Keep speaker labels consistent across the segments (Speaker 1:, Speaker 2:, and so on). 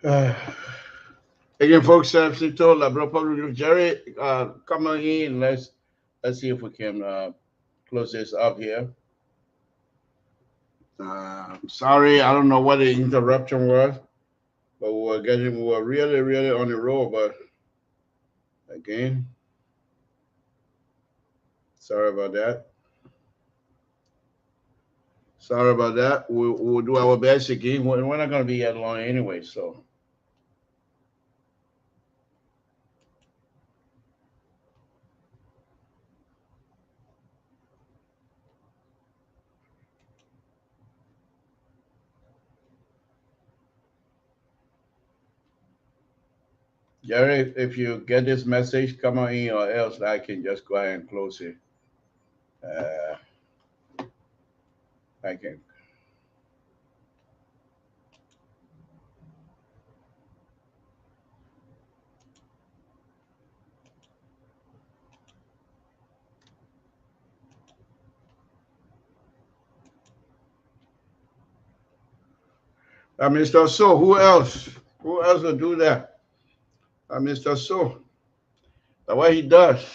Speaker 1: Uh, Again, folks, Samson told Jerry, come on in. Let's see if we can close this up here. Sorry, I don't know what the interruption was, but we were really, really on the roll. But again, sorry about that. Sorry about that. We'll do our best again. We're not going to be that long anyway, so. Jerry, if you get this message, come on in, or else I can just go ahead and close it. Uh, I can. Mr. So, who else? Who else will do that? Mr. So, that's what he does.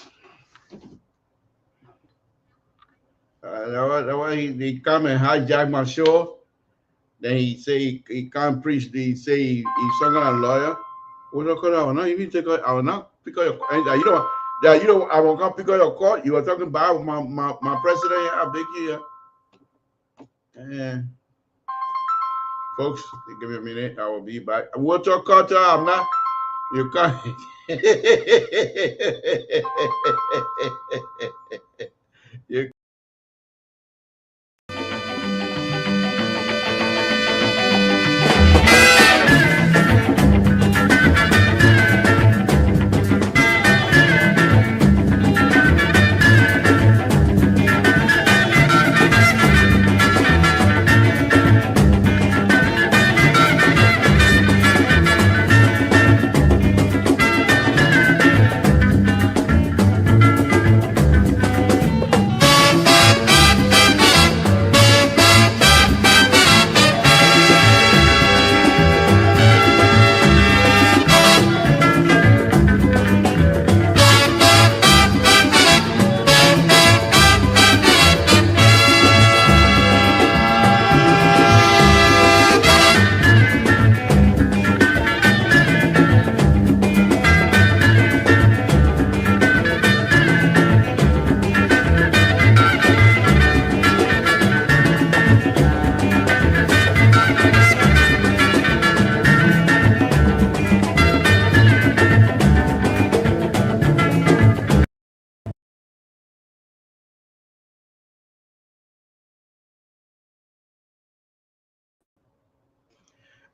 Speaker 1: That's why he come and hijack my show. Then he say he can't preach. He say he's some kind of lawyer. What do you call that? No, you need to take. I will not pick up your. You know. Yeah, you know. I will not pick up your call. You were talking about my president. How big you are. And folks, give me a minute. I will be back. What's your culture? I'm not. You can't. you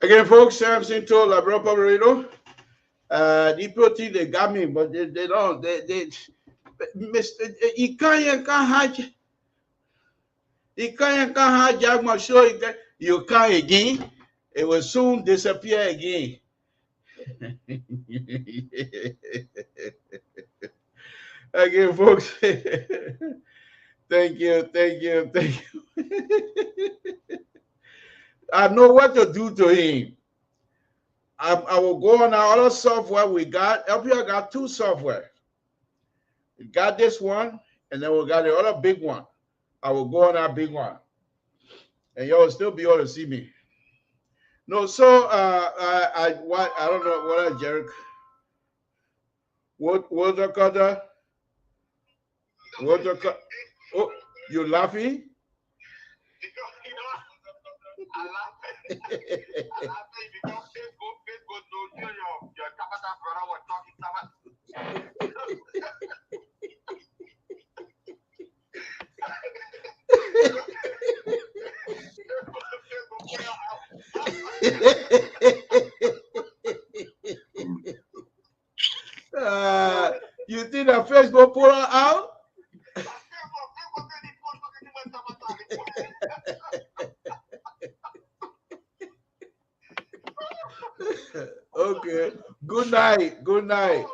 Speaker 1: Again, folks, Samson told Labro Paborito. The people think they got me, but they don't. Mr. You can't hijack my show. You can't again. It will soon disappear again. Again, folks. Thank you. I know what to do to him. I will go on our other software we got. LPR got two software. We got this one, and then we got the other big one. I will go on that big one, and y'all will still be able to see me. No, so I don't know what Jerry. What the cutter? What the cut? Oh, you laughing? I laugh. I laugh because Facebook knows your Tabata brother was talking Tabata. You think that Facebook put her out? Okay. Good night. Good night.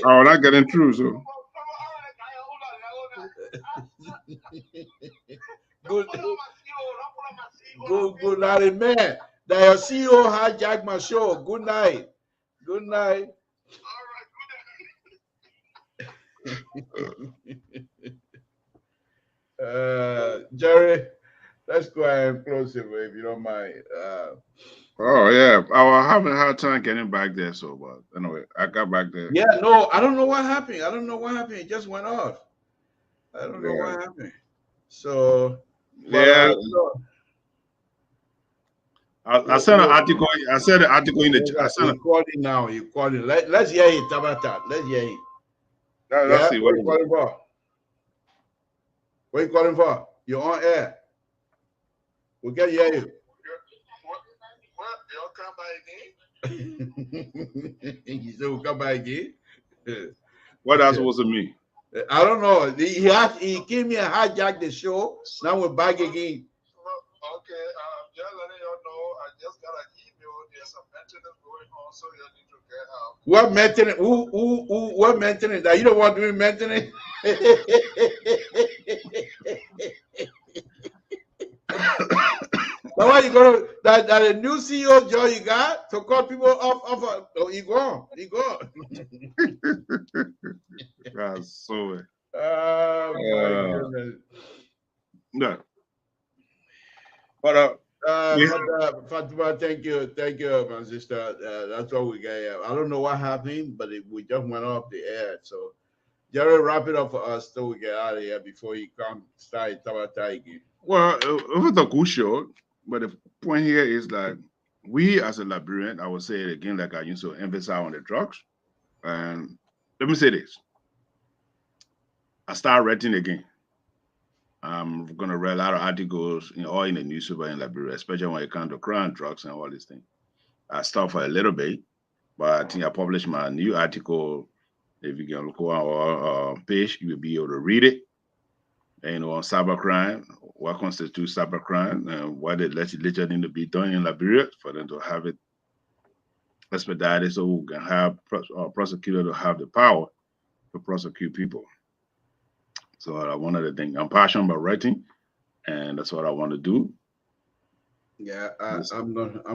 Speaker 2: Oh, that getting through, so.
Speaker 1: Good. Good night, man. That your CEO hijacked my show. Good night. Good night. Jerry, let's go ahead and close it, if you don't mind.
Speaker 2: Oh yeah, I was having a hard time getting back there. So, but anyway, I got back there.
Speaker 1: Yeah, no, I don't know what happened. I don't know what happened. It just went off. I don't know
Speaker 2: Yeah,
Speaker 1: what happened. So, but
Speaker 2: yeah.
Speaker 1: no,
Speaker 2: I
Speaker 1: we'll,
Speaker 2: sent an
Speaker 1: we'll,
Speaker 2: article. I sent an article in the. I sent.
Speaker 1: he called it now. He called it. Let's hear it, Tabata. Let's hear it.
Speaker 2: Let's
Speaker 1: Yeah,
Speaker 2: see
Speaker 1: what
Speaker 2: what.
Speaker 1: you calling for? What you calling for? You're on air. We can hear you. What? You'll come by again? You said we'll come by again?
Speaker 2: What that's supposed to mean?
Speaker 1: I don't know. He came here and hijacked the show. Now we're back again. Okay, just letting you know, I just got an email. There's some maintenance going on, so you need to get out. What maintenance? What maintenance? That you don't want doing maintenance? Now why you gonna that a new CEO job you got to cut people off? Oh, he gone. He gone.
Speaker 2: That's so.
Speaker 1: Oh my goodness.
Speaker 2: No. But yeah.
Speaker 1: Fatima, thank you, my sister. That's all we got here. I don't know what happened, but we just went off the air. So, Jerry, wrap it up for us so we get out of here before he come start Tabata again.
Speaker 2: Well, it was a good show, but the point here is that we, as a Liberian, I will say it again, like I used to emphasize on the drugs. And let me say this: I start writing again. I'm gonna read a lot of articles, all in the newspaper in Liberia, especially when it comes to crime, drugs, and all these things. I stopped for a little bit, but I think I published my new article. If you can look on our page, you will be able to read it. And, on cybercrime, what constitutes cybercrime, and what the legislature need to be done in Liberia for them to have it expedited, so we can have prosecutor to have the power to prosecute people. So one of the things I'm passionate about writing, and that's what I want to do.
Speaker 1: Yeah, I'm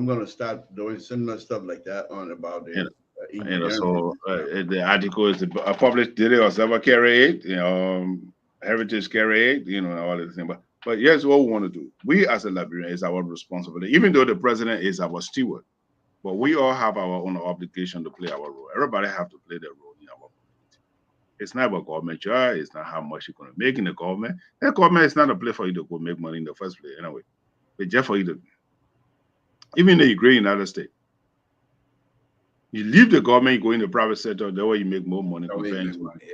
Speaker 1: gonna start doing similar stuff like that on about the engineering
Speaker 2: So
Speaker 1: business.
Speaker 2: the article is published daily or several carry it, heritage carry it, all these things. But here's what we want to do. We as a Liberian is our responsibility, even though the president is our steward, but we all have our own obligation to play our role. Everybody have to play their role in our community. It's not about government job. It's not how much you're going to make in the government. The government is not a place for you to go make money in the first place anyway. It's just for you to, even though you agree in other states. You leave the government, you go in the private sector, that way you make more money compared to
Speaker 1: Money,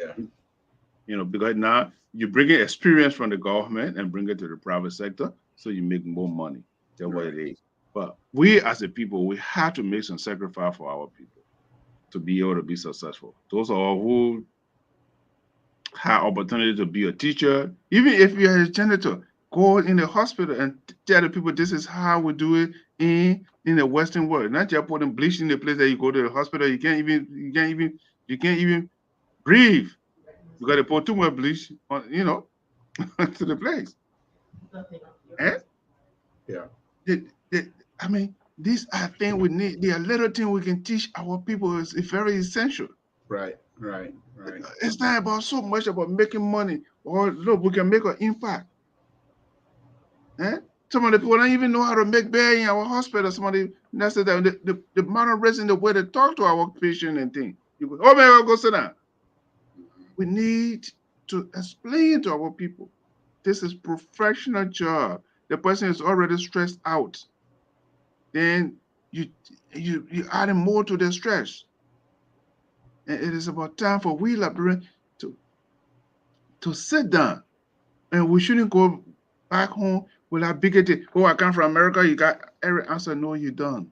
Speaker 1: yeah.
Speaker 2: Because now you bring in experience from the government and bring it to the private sector, so you make more money. That's what it is. But we as a people, we have to make some sacrifice for our people to be able to be successful. Those are who have opportunity to be a teacher, even if you're a janitor, go in the hospital and tell the people this is how we do it in the Western world. Not just putting bleach in the place that you go to the hospital, you can't even breathe. You got to put too much bleach on, to the place. And
Speaker 1: yeah.
Speaker 2: I mean, these are things we need. There are little things we can teach our people. It's very essential.
Speaker 1: Right.
Speaker 2: It's not about so much about making money. Or look, we can make an impact. Some of the people don't even know how to make bed in our hospital. Somebody that's the amount of reason the way they talk to our patient and things. You go, oh man, go sit down. We need to explain to our people, this is professional job. The person is already stressed out. Then you adding more to the stress. And it is about time for we Liberians to sit down. And we shouldn't go back home with our bigoted, oh, I come from America, you got every answer. No, you don't.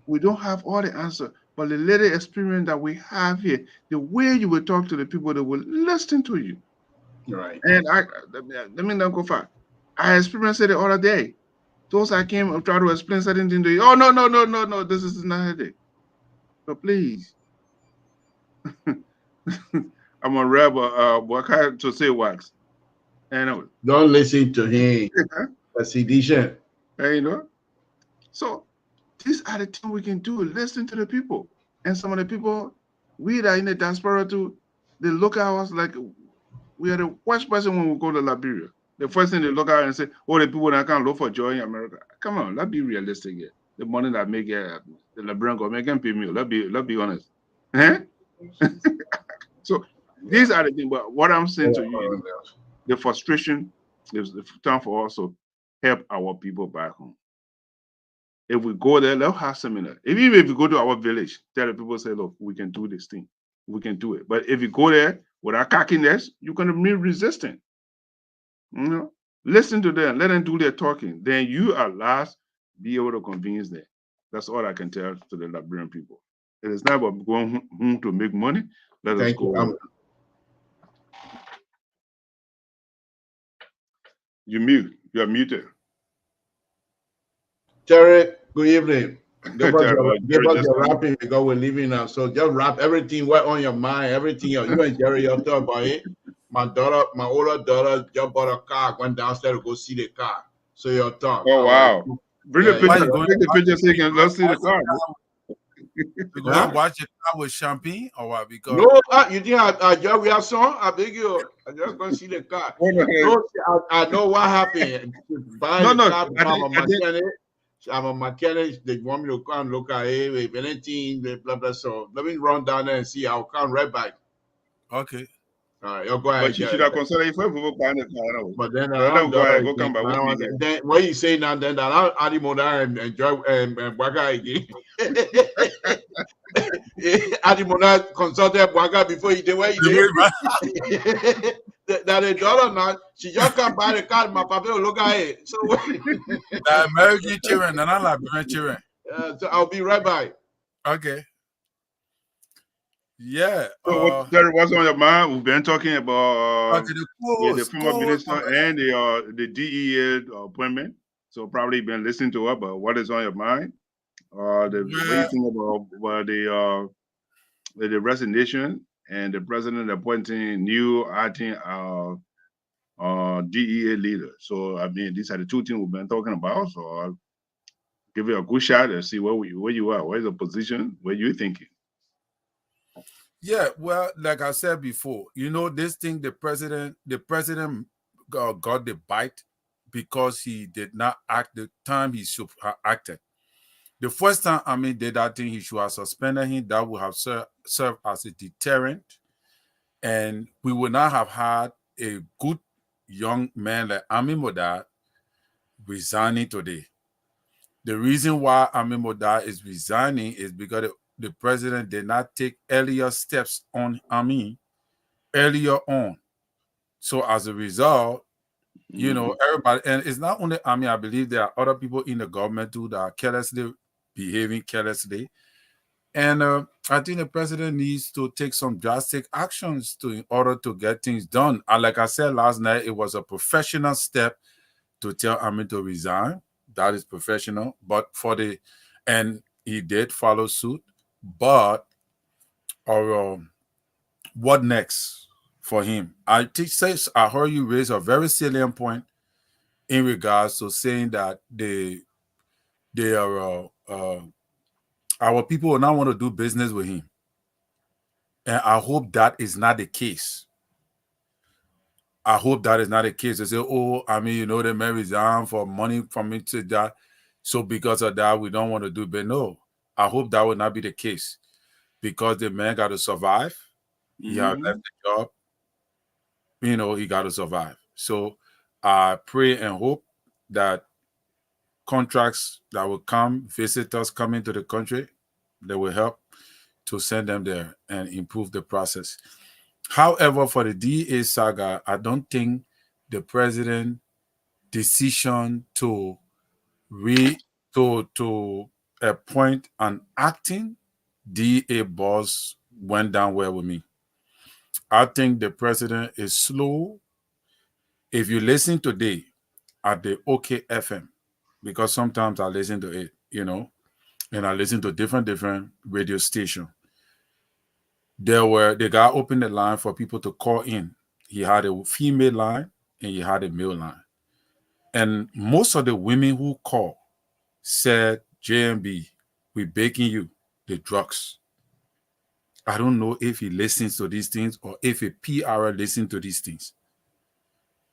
Speaker 2: We don't have all the answer. But the little experience that we have here, the way you will talk to the people that will listen to you.
Speaker 1: Right.
Speaker 2: And let me not go far. I experienced it the other day. Those I came and try to explain certain things to you. Oh, no, this is not it. But please. I'm a rebel, what kind to say wax. Anyway.
Speaker 1: Don't listen to him. a sedition.
Speaker 2: You know. So these are the things we can do. Listen to the people. And some of the people, we that are in the diaspora too, they look at us like we are the worst person when we go to Liberia. The first thing they look at and say, oh, the people that can't look for joy in America. Come on, let's be realistic here. The money that make it, the Liberian government can pay me. Let's be honest. Eh? So these are the things. But what I'm saying to you is the frustration is the time for us to help our people back home. If we go there, let's have seminar. Even if we go to our village, tell the people, say, look, we can do this thing. We can do it. But if you go there without cockiness, you're going to be resistant. You know, listen to them, let them do their talking. Then you at last be able to convince them. That's all I can tell to the Liberian people. It is not about going home to make money. Let us go. You're muted.
Speaker 1: Jerry, good evening. Give us
Speaker 2: Jerry,
Speaker 1: your rapping because we're leaving now. So just rap everything what on your mind, everything. You and Jerry, you're talking about it. My older daughter, just bought a car, went downstairs to go see the car. So you're talking.
Speaker 2: Oh, wow. Bring the picture. Take the picture so you can go see the car.
Speaker 3: You going to watch the car with champagne or what? Because
Speaker 1: no, you think I just real song? I beg you. I just going to see the car. No, I know what happened. Buying the car I'm a mechanic. They want me to come look at it, if anything, blah, blah. So let me run down there and see. I'll come right back.
Speaker 3: Okay.
Speaker 1: All right, you'll go ahead.
Speaker 2: But you should have considered if people buying the car.
Speaker 1: But then
Speaker 2: go ahead, go come back.
Speaker 1: Then what you say now, then I'll add him and enjoy and Baga again. Adimona consulted Baga before he did what he did. That the daughter now, she just can't buy the car. My papa will look at it. So
Speaker 3: the American children, they're not Liberian children.
Speaker 1: So I'll be right back.
Speaker 3: Okay. Yeah.
Speaker 2: So what's on your mind? We've been talking about the former minister and the DEA appointment. So probably been listening to her, but what is on your mind? What do you think about the resignation and the president appointing new acting DEA leader? So I mean, these are the two things we've been talking about. So I'll give you a good shot and see where you are. Where's the position? What you thinking?
Speaker 3: Yeah, well, like I said before, this thing, the president got the bite because he did not act the time he should have acted. The first time did that thing, he should have suspended him. That would have served as a deterrent, and we would not have had a good young man like Ami Modad resigning today. The reason why Ami Modad is resigning is because the president did not take earlier steps on Ami earlier on. So as a result, everybody, and it's not only Ami, I believe there are other people in the government too that are behaving carelessly. And I think the president needs to take some drastic actions in order to get things done. And like I said last night, it was a professional step to tell Ami to resign. That is professional. But and he did follow suit. But what next for him? I heard you raise a very salient point in regards to saying that they are our people will not want to do business with him. And I hope that is not the case. I hope that is not the case. They say, they may resign for money from me to that. So because of that, we don't want to do. But no, I hope that will not be the case. Because the man got to survive. He has left the job. He got to survive. So I pray and hope that contracts that will come, visitors coming to the country, they will help to send them there and improve the process. However, for the DEA saga, I don't think the president's decision to appoint an acting DEA boss went down well with me. I think the president is slow. If you listen today at the OKFM, because sometimes I listen to it, and I listen to different radio stations. The guy opened the line for people to call in. He had a female line and he had a male line. And most of the women who called said, JMB, we're baking you the drugs. I don't know if he listens to these things or if a PR listens to these things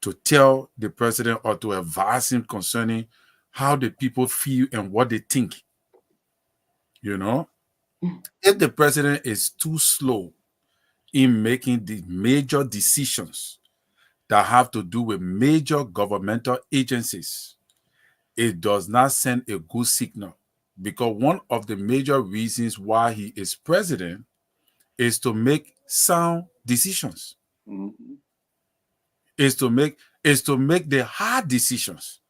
Speaker 3: to tell the president or to advise him concerning how the people feel and what they think. You know, if the president is too slow in making the major decisions that have to do with major governmental agencies, it does not send a good signal. Because one of the major reasons why he is president is to make sound decisions,
Speaker 2: Mm-hmm.
Speaker 3: is to make the hard decisions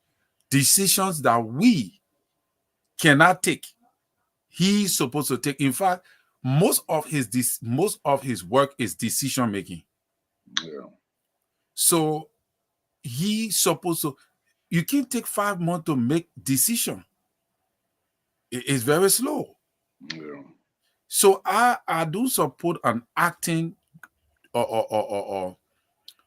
Speaker 3: that we cannot take. He's supposed to take. In fact, most of his work is decision making.
Speaker 2: Yeah.
Speaker 3: So he's supposed to. You can take 5 months to make decision. It's very slow.
Speaker 2: Yeah.
Speaker 3: So I do support an acting or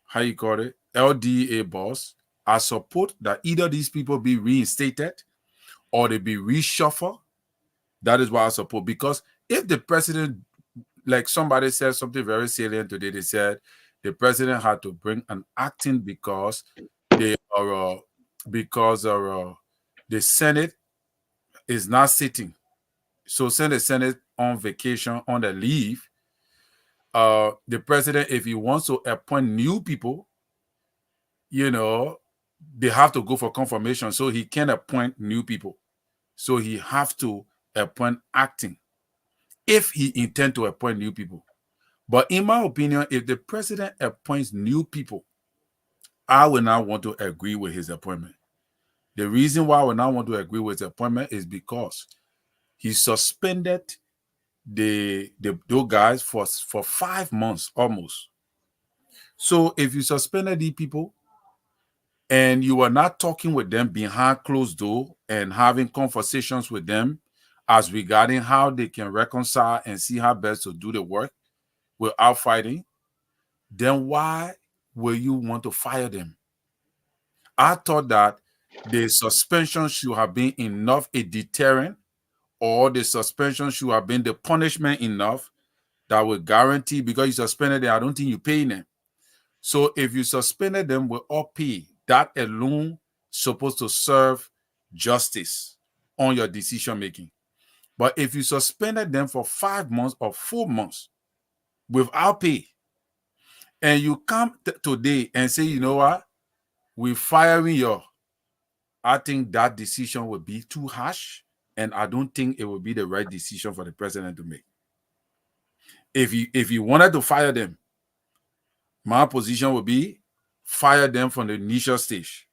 Speaker 3: how you call it LDA boss. I support that either these people be reinstated or they be reshuffled. That is what I support, because if the president, like somebody said something very salient today, they said the president had to bring an acting because they are the Senate is not sitting. So send the Senate on vacation, on the leave. The president, if he wants to appoint new people, you know, they have to go for confirmation. So he can appoint new people. So he have to appoint acting if he intend to appoint new people. But in my opinion, if the president appoints new people, I will not want to agree with his appointment. The reason why I will not want to agree with his appointment is because he suspended the those guys for 5 months almost. So if you suspended these people and you are not talking with them behind closed door and having conversations with them as regarding how they can reconcile and see how best to do the work without fighting, then why will you want to fire them? I thought that the suspension should have been enough a deterrent, or the suspension should have been the punishment enough that would guarantee, because you suspended them, I don't think you pay them. So if you suspended them with all pay, that alone supposed to serve justice on your decision making. But if you suspended them for 5 months or 4 months without pay, and you come today and say, you know what, we're firing you, I think that decision would be too harsh, and I don't think it would be the right decision for the president to make. If you wanted to fire them, my position would be fire them from the initial stage.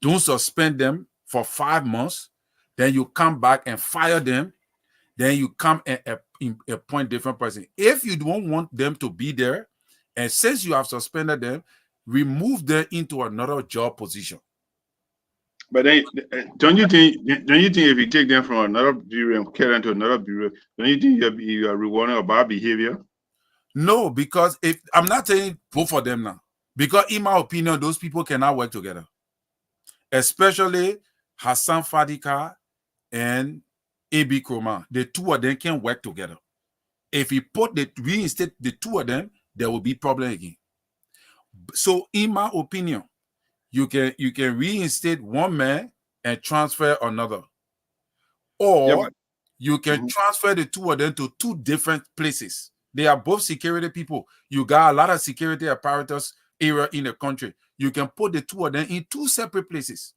Speaker 3: Don't suspend them for 5 months, then you come back and fire them, then you come and appoint different person. If you don't want them to be there, and since you have suspended them, remove them into another job position.
Speaker 2: But then, don't you think? Don't you think if you take them from another bureau and carry them to another bureau, don't you think you are rewarding a bad behavior?
Speaker 3: No, because if I'm not saying vote for them now, because in my opinion, those people cannot work together, especially Hassan Fadika and AB Kroma. The two of them can work together. If you reinstate the two of them, there will be problem again. So, in my opinion, you can reinstate one man and transfer another,
Speaker 2: Yeah,
Speaker 3: or
Speaker 2: but
Speaker 3: you can
Speaker 2: mhm.
Speaker 3: transfer the two of them to two different places. They are both security people. You got a lot of security apparatus area in the country. You can put the two of them in two separate places.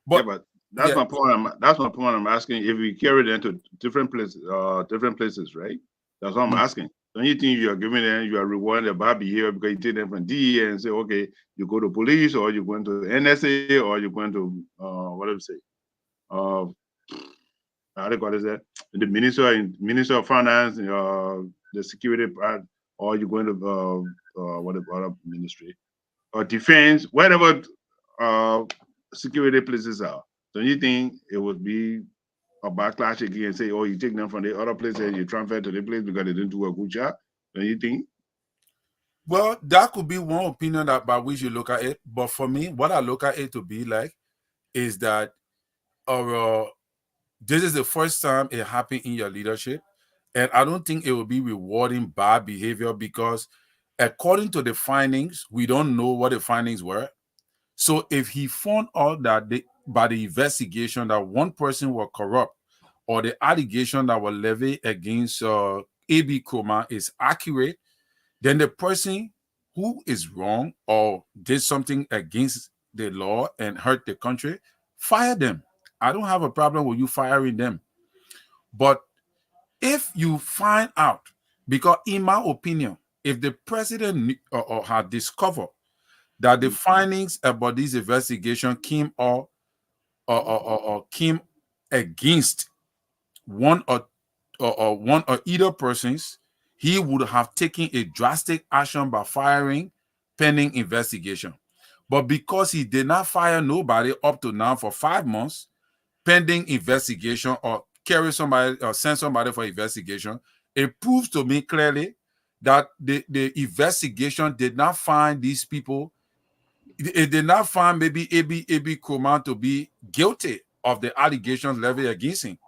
Speaker 2: Yeah,
Speaker 3: But
Speaker 2: but that's
Speaker 3: yeah,
Speaker 2: my point. That's my point. I'm asking if we carry them to different places, right? That's what I'm asking. Don't you think you are giving them, you are rewarding the bad behavior because you take them from DEA and say, okay, you go to police, or you're going to NSA, or you're going to what do you say? Uh, how do you call it that? The minister of finance, the security part, or you're going to what other ministry or defense, whatever uh security places are. Don't you think it would be a backlash again and say, oh, you take them from the other place and you transfer to the place because they didn't do a good job? Don't you think?
Speaker 3: Well, that could be one opinion that by which you look at it. But for me, what I look at it to be like is that uh, this is the first time it happened in your leadership. And I don't think it will be rewarding bad behavior because according to the findings, we don't know what the findings were. So if he found out that by the investigation that one person was corrupt or the allegation that was levied against AB Kuma is accurate, then the person who is wrong or did something against the law and hurt the country, fire them. I don't have a problem with you firing them. But if you find out, because in my opinion, if the president or had discovered that the findings about this investigation came or came against one or one or either persons, he would have taken a drastic action by firing pending investigation. But because he did not fire nobody up to now for 5 months, pending investigation or carry somebody or send somebody for investigation, it proves to me clearly that the investigation did not find these people. It did not find maybe AB Kuman to be guilty of the allegations levied against him.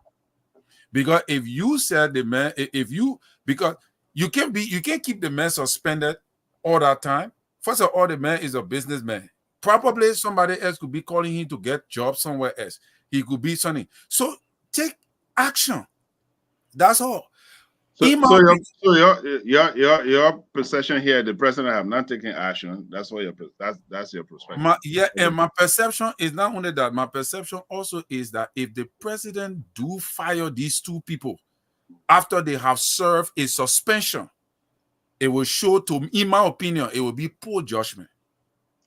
Speaker 3: Because if you said the man, if you because you can't keep the man suspended all that time. First of all, the man is a businessman. Probably somebody else could be calling him to get jobs somewhere else. He could be something. So take action. That's all.
Speaker 2: So,
Speaker 3: In my
Speaker 2: so
Speaker 3: opinion,
Speaker 2: your perception here, the president have not taken action. That's what that's your perspective.
Speaker 3: and my perception is not only that. My perception also is that if the president do fire these two people after they have served a suspension, it will show to, in my opinion, it will be poor judgment.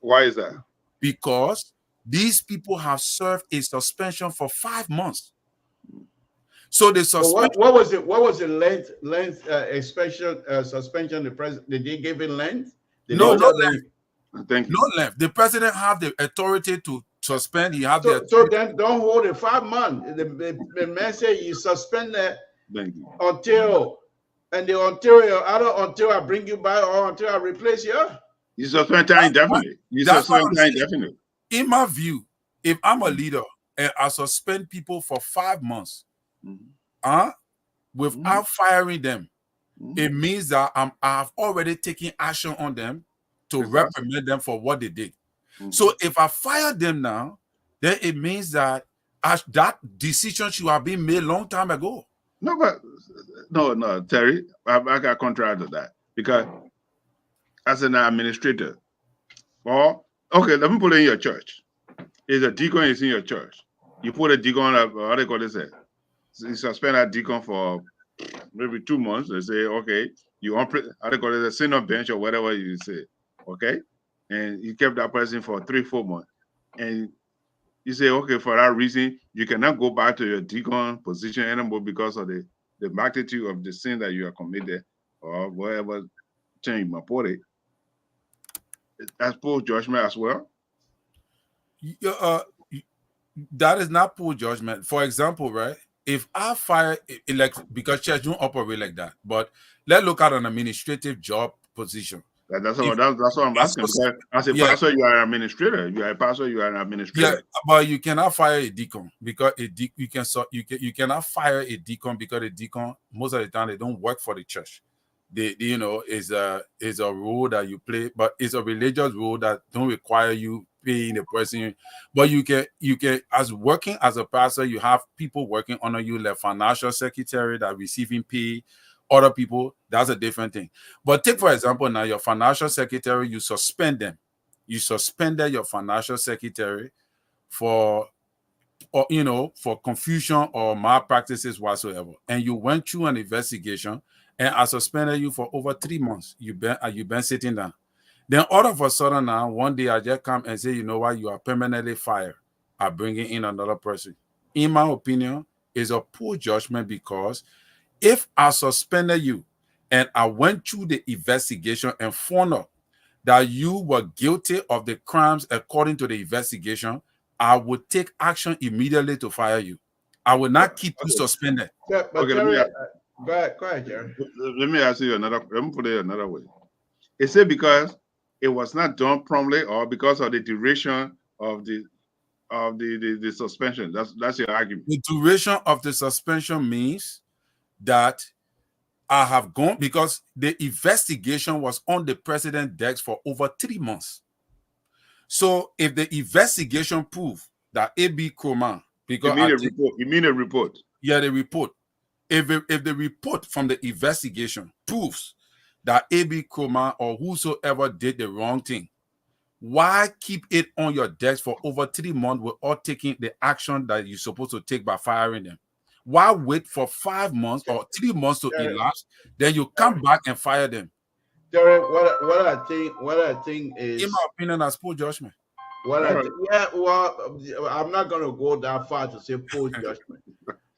Speaker 2: Why is that?
Speaker 3: Because these people have served a suspension for 5 months. So the
Speaker 1: So
Speaker 3: suspension.
Speaker 1: what was it? What was the length suspension? The president did they give it length?
Speaker 3: No
Speaker 1: tell
Speaker 3: length.
Speaker 2: Thank you.
Speaker 3: No length. The president have the authority to suspend. He have the
Speaker 1: So then don't hold it 5 months. The man said you suspend that
Speaker 2: Thank you.
Speaker 1: until until I bring you back or until I replace you.
Speaker 2: You suspend time indefinitely. You suspend time indefinitely.
Speaker 3: In my view, if I'm a leader and I suspend people for 5 months, without firing them, it means that I've already taken action on them to reprimand them for what they did. So if I fire them now, then it means that that decision should have been made long time ago.
Speaker 2: No, but no, Terry, I got contrary to that because as an administrator, or okay, let me put it in your church. Is a deacon is in your church. You put a deacon, what they call it? You suspend that deacon for maybe 2 months. They say, okay, you how they call it, a senior bench or whatever you say, okay, and you kept that person for 3-4 months, and you say, okay, for that reason, you cannot go back to your deacon position anymore because of the magnitude of the sin that you have committed or whatever change you might put it. That's poor judgment as well.
Speaker 3: That is not poor judgment. For example, right? If I fire, like, because church don't operate like that, but let's look at an administrative job position.
Speaker 2: That's what I'm asking. Because as a pastor, you are an administrator. You are a pastor, you are an administrator.
Speaker 3: Yeah, but you cannot fire a deacon because you cannot fire a deacon because a deacon most of the time they don't work for the church. They is a role that you play, but it's a religious role that don't require you paying the person. But you can as working as a pastor, you have people working under you, like financial secretary that receiving pay. Other people, that's a different thing. But take for example now your financial secretary, you suspend them. You suspended your financial secretary for for confusion or malpractices whatsoever, and you went through an investigation, and I suspended you for over 3 months. You've been sitting down. Then all of a sudden now, one day I just come and say, you know what, you are permanently fired. I'm bringing in another person. In my opinion, is a poor judgment because if I suspended you and I went through the investigation and found out that you were guilty of the crimes according to the investigation, I would take action immediately to fire you. I will not keep you suspended.
Speaker 1: Yeah, but
Speaker 2: Okay,
Speaker 1: Terry, go ahead, Jerry.
Speaker 2: Let me ask you let me put it another way. Is it because it was not done promptly, or because of the duration of the suspension? That's your argument.
Speaker 3: The duration of the suspension means that I have gone because the investigation was on the president's desk for over 3 months. So if the investigation proved that A.B. Kroman, because
Speaker 2: You mean a report?
Speaker 3: yeah, the report. If the report from the investigation proves that A.B. Kroman or whosoever did the wrong thing, why keep it on your desk for over 3 months without taking the action that you're supposed to take by firing them? Why wait for 5 months or 3 months to elapse, then you come back and fire them?
Speaker 1: Derek, what I think is,
Speaker 3: In my opinion, that's poor judgment.
Speaker 1: I'm not gonna go that far to say poor judgment.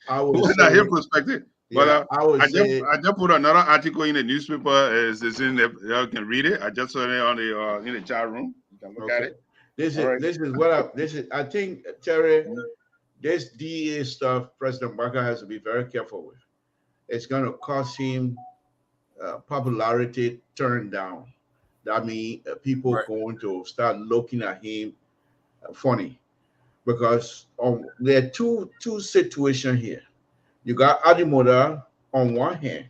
Speaker 1: I would
Speaker 2: Well,
Speaker 1: say,
Speaker 2: his perspective.
Speaker 1: yeah,
Speaker 2: But I just put another article in the newspaper. It's in there. You can read it. I just saw it on the in the chat room. You can look at it.
Speaker 1: This is I think, Terry, this DA stuff President Barker has to be very careful with. It's going to cause him popularity turn down. That means people going to start looking at him funny, because there are two situations here. You got Adimoda on one hand,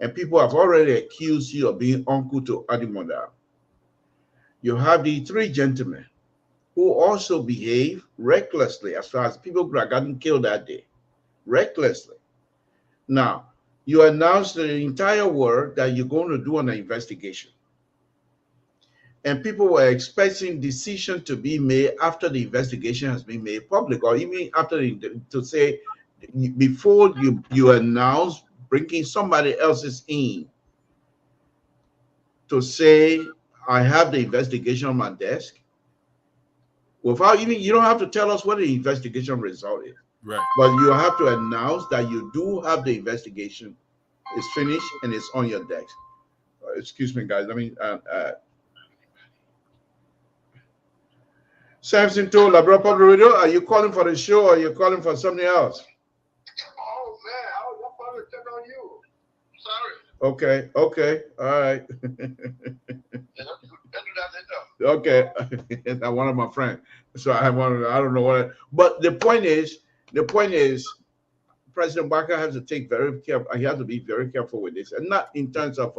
Speaker 1: and people have already accused you of being uncle to Adimoda. You have the three gentlemen who also behave recklessly, as far as people who have gotten killed that day, recklessly. Now, you announced to the entire world that you're going to do an investigation. And people were expecting decision to be made after the investigation has been made public, or even after to say, before you announce bringing somebody else's in to say, I have the investigation on my desk. Without even, you don't have to tell us what the investigation result is.
Speaker 3: Right.
Speaker 1: But you have to announce that you do have the investigation, is finished, and it's on your desk. Excuse me, guys. I mean, Samson told La Public Radio, are you calling for the show, or are you calling for something else?
Speaker 4: Oh man, I was probably check on you. Sorry.
Speaker 1: Okay, all right. Okay, that's one of my friends. So I don't know what. But the point is, President Barker has to take very careful. He has to be very careful with this, and not in terms of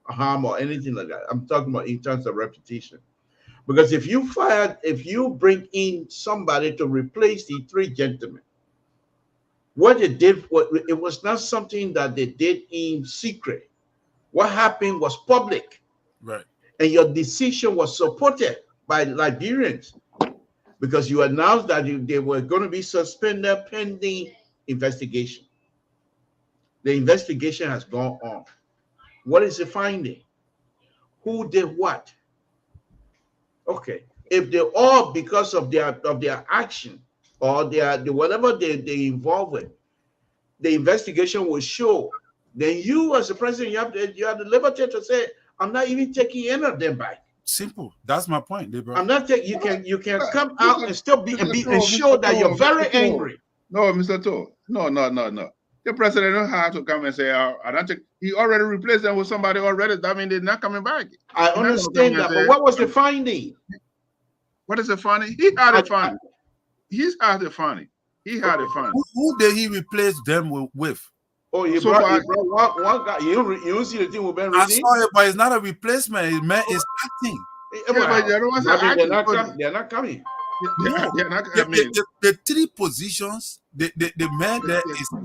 Speaker 1: harm or anything like that. I'm talking about in terms of reputation. Because if you bring in somebody to replace the three gentlemen, what they did, it was not something that they did in secret. What happened was public.
Speaker 3: Right.
Speaker 1: And your decision was supported by Liberians, because you announced that they were going to be suspended pending investigation. The investigation has gone on. What is the finding? Who did what? Okay, if they all, because of their action or their whatever they involved with, the investigation will show. Then you, as the president, you have the liberty to say, I'm not even taking any of them back.
Speaker 3: Simple. That's my point, Libra.
Speaker 1: I'm not taking. You can come out and still be and show that you're very angry.
Speaker 2: No, Mr. Toh. No. The president don't have to come and say, I don't think he already replaced them with somebody already. That means they're not coming back.
Speaker 1: I understand that, but what was the finding?
Speaker 2: What is the finding? He had it finding. He's had it finding. He had it finding.
Speaker 3: Who did he replace them with?
Speaker 1: Oh, you brought one guy. You see the thing we've been reading?
Speaker 3: I saw it, but it's not a replacement. It's acting.
Speaker 1: Yeah, but they're not coming.
Speaker 2: They're not, I mean,
Speaker 3: the three positions, the man there is
Speaker 2: the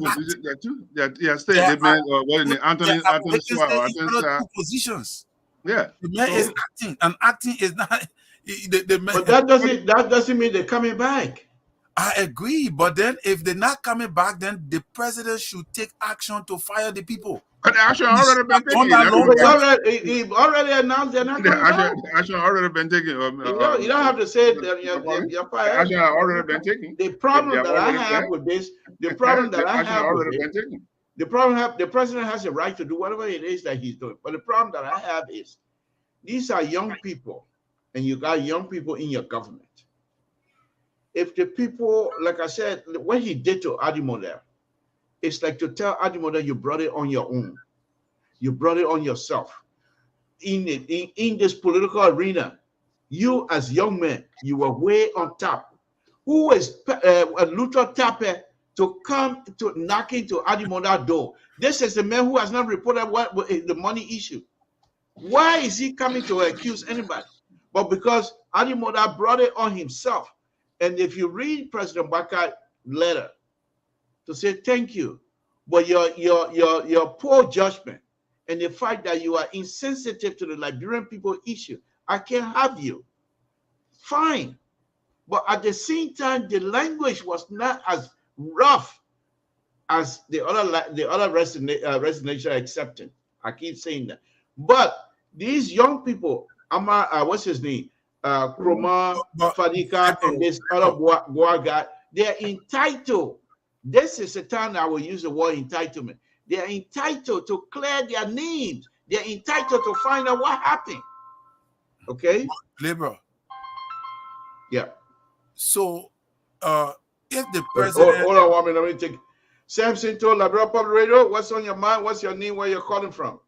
Speaker 2: man, what is it, Anthony
Speaker 3: two positions.
Speaker 2: Yeah,
Speaker 3: the man is acting, and acting is not. The man,
Speaker 1: but that doesn't mean they're coming back.
Speaker 3: I agree, but then if they're not coming back, then the president should take action to fire the people.
Speaker 2: But the action already been taken.
Speaker 1: He already announced they're not coming back.
Speaker 2: Action already been taken.
Speaker 1: You don't have to say that you're fired.
Speaker 2: Action already been taken.
Speaker 1: The problem that I have with this, the problem that I have with it, the president has a right to do whatever it is that he's doing. But the problem that I have is, these are young people, and you got young people in your government. If the people, like I said, what he did to Adimoda, it's like to tell Adimoda you brought it on your own. You brought it on yourself. in this political arena, you as young men, you were way on top. Who is Luther Tapper to come to knock into Adimoda's door? This is the man who has not reported what the money issue. Why is he coming to accuse anybody? But because Adimoda brought it on himself. And if you read President Baka's letter to say thank you, but your poor judgment and the fact that you are insensitive to the Liberian people issue, I can't have you. Fine. But at the same time, the language was not as rough as the other resignation accepted. I keep saying that. But these young people, what's his name? Kroma, Fadika, and this other boy guy, they're entitled. This is the time I will use the word entitlement. They're entitled to clear their names. They're entitled to find out what happened. Okay?
Speaker 3: Liberal.
Speaker 1: Yeah.
Speaker 3: So, if the president...
Speaker 1: Hold on 1 minute. Let me take... Samson to Liberal Public Radio. What's on your mind? What's your name? Where you're calling from?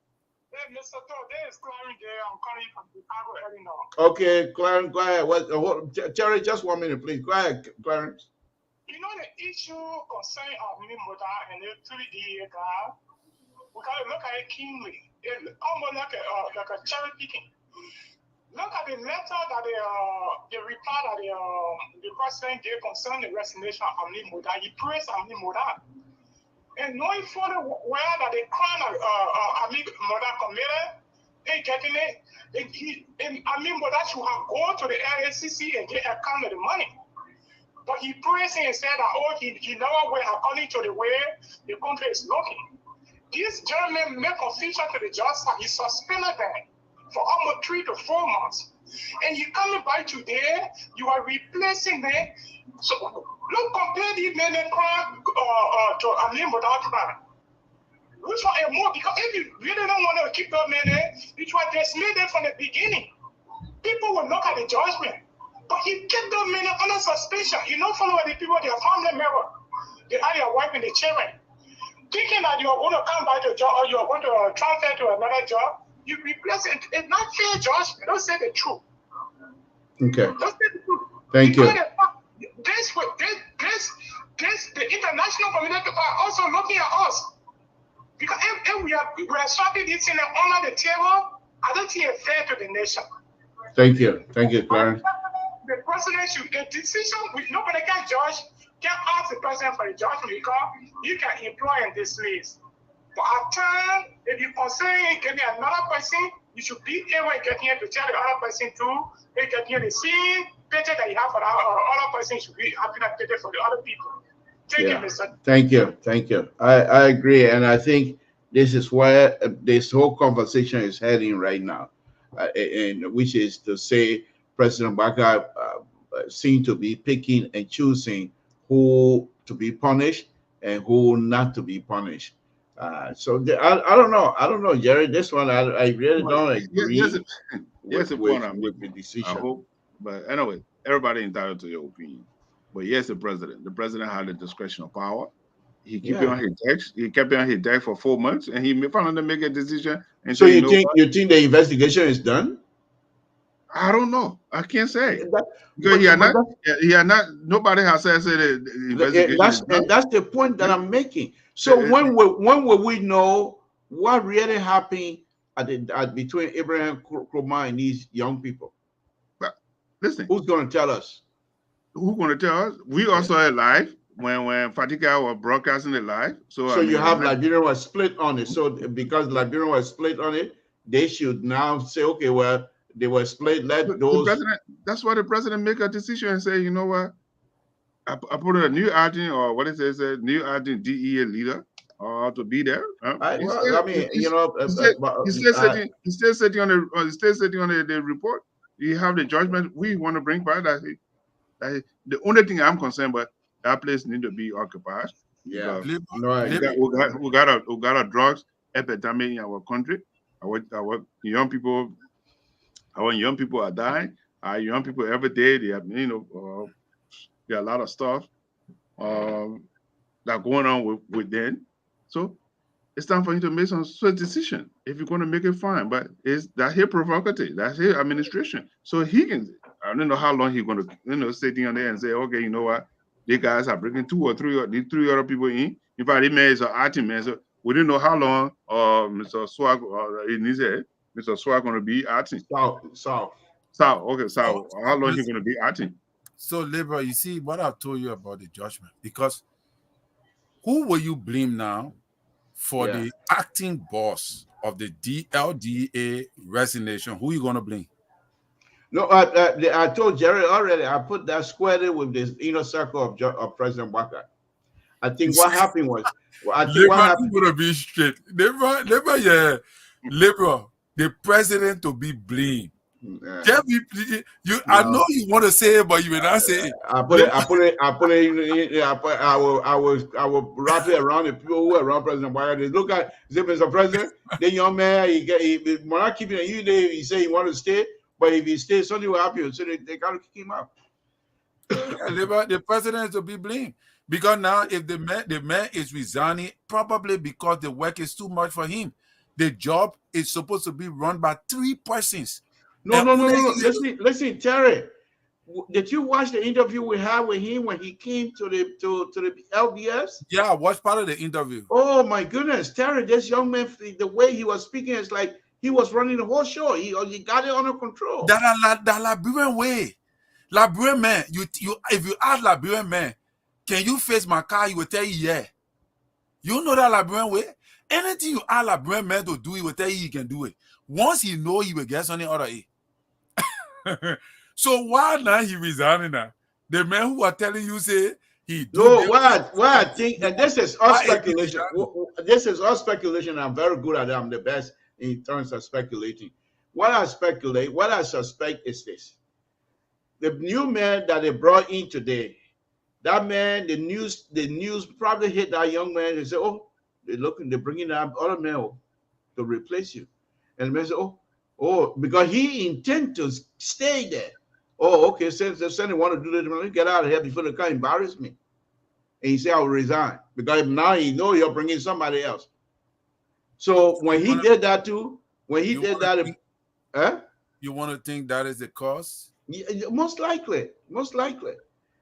Speaker 4: Hey, Mr. Todd, this is Clarence there. I'm calling from Chicago, Illinois.
Speaker 1: Okay, Clarence, go ahead. Terry, just 1 minute, please. Go ahead, Clarence.
Speaker 4: You know the issue concerning our Minimota and the 3D guy? We gotta look at it keenly. It's almost like a cherry picking. Look at the letter that the reply that the president gave concerning the resignation of Minimota. He praised Minimota. And knowing fully well that the crime Minimota committed, they getting it. Minimota should have gone to the LACC and get account of the money. But he praised him and said that, he never went according to the way the country is looking. This gentleman made confusion to the judge that he suspended them for almost 3 to 4 months. And you coming by today, you are replacing them. So look, compare these men and crime to a name without crime. Which one is more? Because if you really don't want to keep those men there, it was dismissed them from the beginning. People will look at the judgment. But he kept those men under suspension. You don't follow the people, their family member. They are your wife and the children. Thinking that you are going to come back to a job or you are going to transfer to another job, you replace it. It's not fair judgment. Don't say the truth.
Speaker 1: Okay.
Speaker 4: Don't say the truth.
Speaker 1: Thank you.
Speaker 4: The international community are also looking at us. Because if we are swapping this thing under the table, I don't think it's fair to the nation.
Speaker 1: Thank you. Thank you, Clarence.
Speaker 4: The president should get decision. Nobody can judge, can ask the president for the judgment because you can employ and dismiss. But at times, if you consider getting another person, you should be able to get here to tell the other person too. They get here the same paycheck that you have for the other person should be happy that paycheck for the other people. Thank you, Mr.
Speaker 1: Thank you. Thank you. I agree. And I think this is where this whole conversation is heading right now. And which is to say President Baka seemed to be picking and choosing who to be punished and who not to be punished. I don't know, Jerry. This one I really don't agree
Speaker 2: Yes,
Speaker 1: with the decision.
Speaker 2: I hope, but anyway, everybody entitled to your opinion. But yes, the president had the discretion of power. He kept it on his desk. He kept it on his desk for 4 months, and he finally make a decision. And
Speaker 1: so you think the investigation is done?
Speaker 2: I don't know. I can't say because he had not. Nobody has said the investigation.
Speaker 1: That's the point that I'm making. So when will we know what really happened between Abraham Kroma and these young people?
Speaker 2: But listen,
Speaker 1: who's going to tell us?
Speaker 2: Who's going to tell us? We also are live when Fatika was broadcasting it live. So
Speaker 1: you have Liberia was split on it. So because Liberia was split on it, they should now say, okay, well, they were split.
Speaker 2: That's why the president make a decision and say, you know what? I put a new agent or what is it? A new agent DEA leader to be there. He's still sitting on the report. You have the judgment we want to bring back. The only thing I'm concerned about, that place need to be occupied.
Speaker 1: Yeah,
Speaker 2: we got a drugs epidemic in our country. Our young people are dying. Our young people every day they have there are a lot of stuff that going on with them. So it's time for him to make some swift decision. If you're going to make it, fine. But that's his prerogative. That's his administration. So he can. I don't know how long he's going to sit down there and say, okay, you know what? These guys are bringing 2 or 3 or these 3 other people in. In fact, this man is an acting man. So we didn't know how long Mr. Swag Mr. Swag going to be acting.
Speaker 1: South.
Speaker 2: Okay, so how long he going to be acting?
Speaker 3: So, Liberal, you see what I told you about the judgment, because who will you blame now for the acting boss of the LDA resignation? Who are you going to blame?
Speaker 1: No, I told Jerry already. I put that squarely with this inner circle of President Walker. I think what happened was,
Speaker 3: Liberal going to be straight. Liberal, the president to be blamed. Tell me, you. I know you want to say it, but you will not say it.
Speaker 1: I will wrap it around the people who are around President Biden. They look at, say, Mr. President, the young man, he not keeping it. He say he want to stay, but if he stays, something will happen. So they got to kick him out.
Speaker 3: The president is to be blamed, because now if the man is resigning, probably because the work is too much for him. The job is supposed to be run by 3 persons.
Speaker 1: No. Listen, Terry. Did you watch the interview we had with him when he came to the LBS?
Speaker 3: Yeah, I watched part of the interview.
Speaker 1: Oh my goodness, Terry! This young man, the way he was speaking, is like he was running the whole show. He got it under control.
Speaker 3: That Liberian way, Liberian man. If you ask Liberian man, can you face my car? He will tell you, yeah. You know that Liberian way. Anything you ask Liberian man to do, he will tell you he can do it. Once he know, he will get something other way. So why now he resigning now? The man who are telling you say he do.
Speaker 1: No, what I think, and this is all speculation. This is all speculation. I'm very good at it. I'm the best in terms of speculating. What I suspect is this: the new man that they brought in today, that man, the news probably hit that young man and say, "Oh, they're bringing that other man to replace you," and the man say, "Oh, because he intend to stay there. Oh, okay, since they want to do this, let me get out of here before they come embarrass me." And he said, "I will resign," because now he know you're bringing somebody else. So when he did that too, you
Speaker 3: want to think that is the cause?
Speaker 1: Yeah, most likely.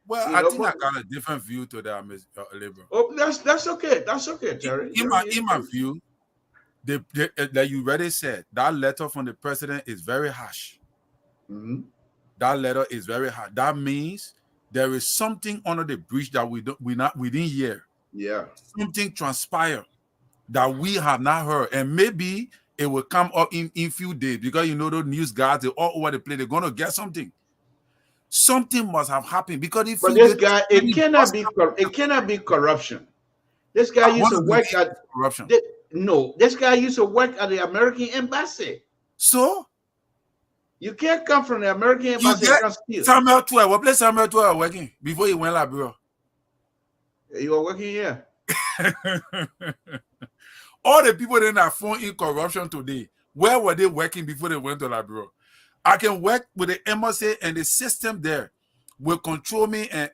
Speaker 3: Well, I think I got a different view to that, Mr. Liberal.
Speaker 1: Oh, that's okay. That's okay, Terry.
Speaker 3: In my view, that you already said, that letter from the president is very harsh.
Speaker 1: Mm-hmm.
Speaker 3: That letter is very harsh. That means there is something under the bridge that we didn't hear.
Speaker 1: Yeah.
Speaker 3: Something transpired that we have not heard, and maybe it will come up in few days, because those news guys, they're all over the place. They're gonna get something. Something must have happened, because
Speaker 1: it cannot be corruption. This guy used to work at corruption. This guy used to work at the American embassy.
Speaker 3: So
Speaker 1: you can't come from the American embassy.
Speaker 3: Samuel 12. What place Samuel 12 working before he went Liberia?
Speaker 1: You were working here.
Speaker 3: All the people that are found in corruption today, where were they working before they went to Liberia? I can work with the embassy, and the system there will control me, and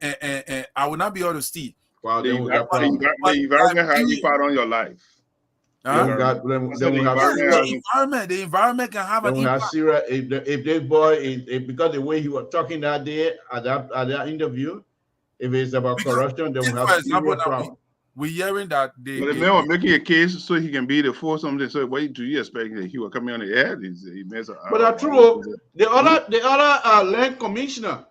Speaker 3: I will not be able to steal.
Speaker 2: Wow, the environment has impact on your life.
Speaker 3: The environment can have an impact.
Speaker 1: If this boy, because the way he was talking that day at that interview, if it's about corruption, then we have serious problem.
Speaker 3: We're hearing that
Speaker 2: the man was making a case so he can be the force something. So what do you expect that he will come on the air?
Speaker 1: But true, the other land commissioner,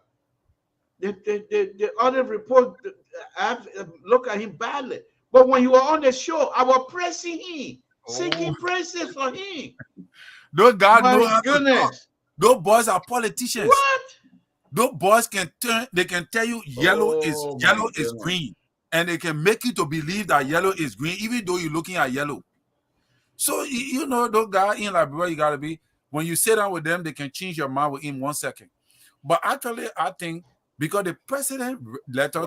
Speaker 1: the other report, I look at him badly. But when you were on the show, I was pressing him, seeking praises for him.
Speaker 3: Those guys know how to talk. Those boys are politicians.
Speaker 1: What?
Speaker 3: Those boys can tell you yellow is green. And they can make you to believe that yellow is green, even though you're looking at yellow. So, those guys in Liberia, you got to be, when you sit down with them, they can change your mind within 1 second. But actually, I think because the president letter